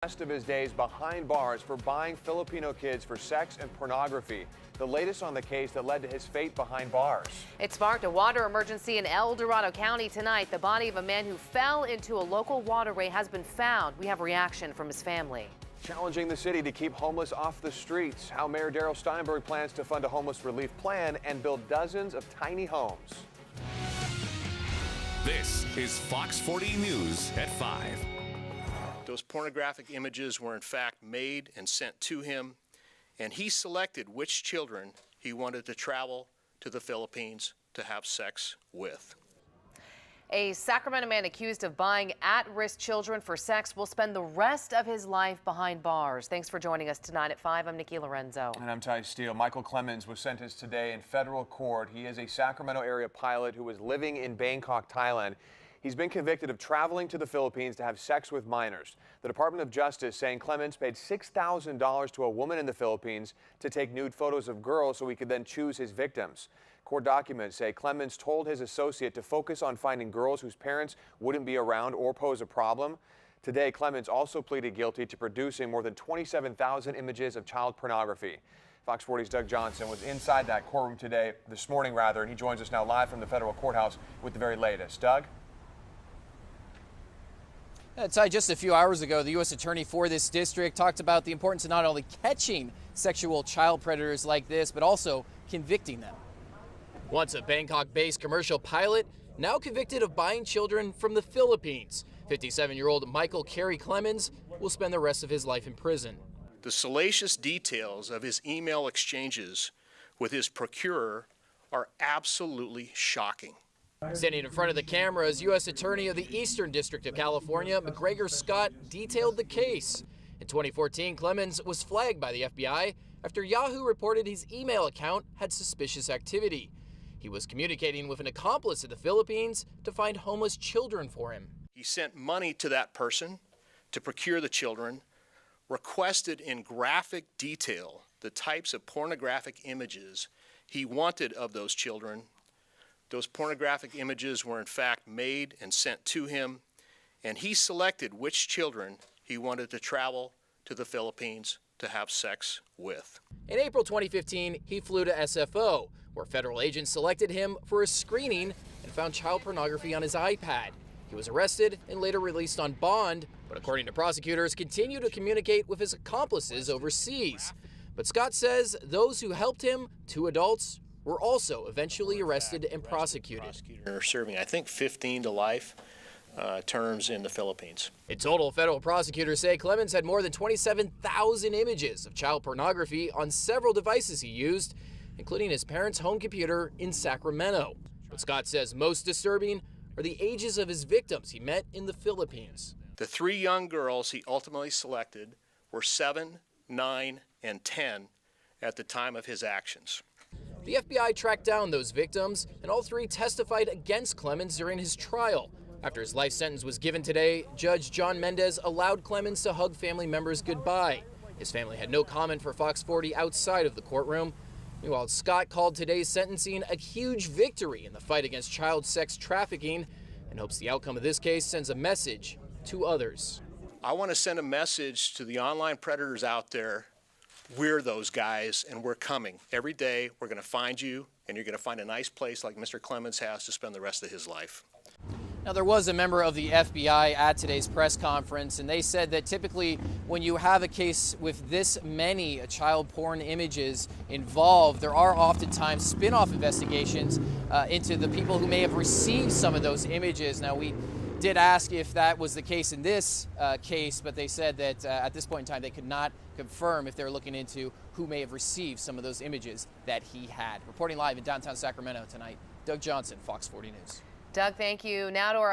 Rest of his days behind bars for buying Filipino kids for sex and pornography. The latest on the case that led to his fate behind bars. It sparked a water emergency in El Dorado County tonight. The body of a man who fell into a local waterway has been found. We have reaction from his family. Challenging the city to keep homeless off the streets. How Mayor Darrell Steinberg plans to fund a homeless relief plan and build dozens of tiny homes. This is Fox 40 News at 5. Those pornographic images were in fact made and sent to him, and he selected which children he wanted to travel to the Philippines to have sex with. A Sacramento man accused of buying at-risk children for sex will spend the rest of his life behind bars. Thanks for joining us tonight at 5. I'm Nikki Lorenzo. And I'm Ty Steele. Michael Clemens was sentenced today in federal court. He is a Sacramento area pilot who was living in Bangkok, Thailand. He's been convicted of traveling to the Philippines to have sex with minors. The Department of Justice saying Clemens paid $6,000 to a woman in the Philippines to take nude photos of girls so he could then choose his victims. Court documents say Clemens told his associate to focus on finding girls whose parents wouldn't be around or pose a problem. Today, Clemens also pleaded guilty to producing more than 27,000 images of child pornography. Fox 40's Doug Johnson was inside that courtroom this morning, and he joins us now live from the federal courthouse with the very latest. Doug? Ty, just a few hours ago, the U.S. Attorney for this district talked about the importance of not only catching sexual child predators like this, but also convicting them. Once a Bangkok-based commercial pilot, now convicted of buying children from the Philippines. 57-year-old Michael Carey Clemens will spend the rest of his life in prison. The salacious details of his email exchanges with his procurer are absolutely shocking. Standing in front of the cameras, U.S. Attorney of the Eastern District of California, McGregor Scott, detailed the case. In 2014, Clemens was flagged by the FBI after Yahoo reported his email account had suspicious activity. He was communicating with an accomplice in the Philippines to find homeless children for him. He sent money to that person to procure the children, requested in graphic detail the types of pornographic images he wanted of those children. Those pornographic images were in fact made and sent to him, and he selected which children he wanted to travel to the Philippines to have sex with. In April 2015, he flew to SFO, where federal agents selected him for a screening and found child pornography on his iPad. He was arrested and later released on bond, but according to prosecutors, continued to communicate with his accomplices overseas. But Scott says those who helped him, 2 adults, were also eventually arrested and prosecuted. Are serving, I think, 15 to life terms in the Philippines. In total, federal prosecutors say Clemens had more than 27,000 images of child pornography on several devices he used, including his parents' home computer in Sacramento. What Scott says most disturbing are the ages of his victims he met in the Philippines. The 3 young girls he ultimately selected were 7, 9, and 10 at the time of his actions. The FBI tracked down those victims, and all 3 testified against Clemens during his trial. After his life sentence was given today, Judge John Mendez allowed Clemens to hug family members goodbye. His family had no comment for Fox 40 outside of the courtroom. Meanwhile, Scott called today's sentencing a huge victory in the fight against child sex trafficking and hopes the outcome of this case sends a message to others. I want to send a message to the online predators out there. We're those guys, and we're coming. Every day, we're going to find you, and you're going to find a nice place like Mr. Clemens has to spend the rest of his life. Now, there was a member of the FBI at today's press conference, and they said that typically when you have a case with this many child porn images involved, there are oftentimes spin-off investigations into the people who may have received some of those images. Now, we did ask if that was the case in this case, but they said that at this point in time they could not confirm if they're looking into who may have received some of those images that he had. Reporting live in downtown Sacramento tonight, Doug Johnson, Fox 40 News. Doug, thank you. Now to our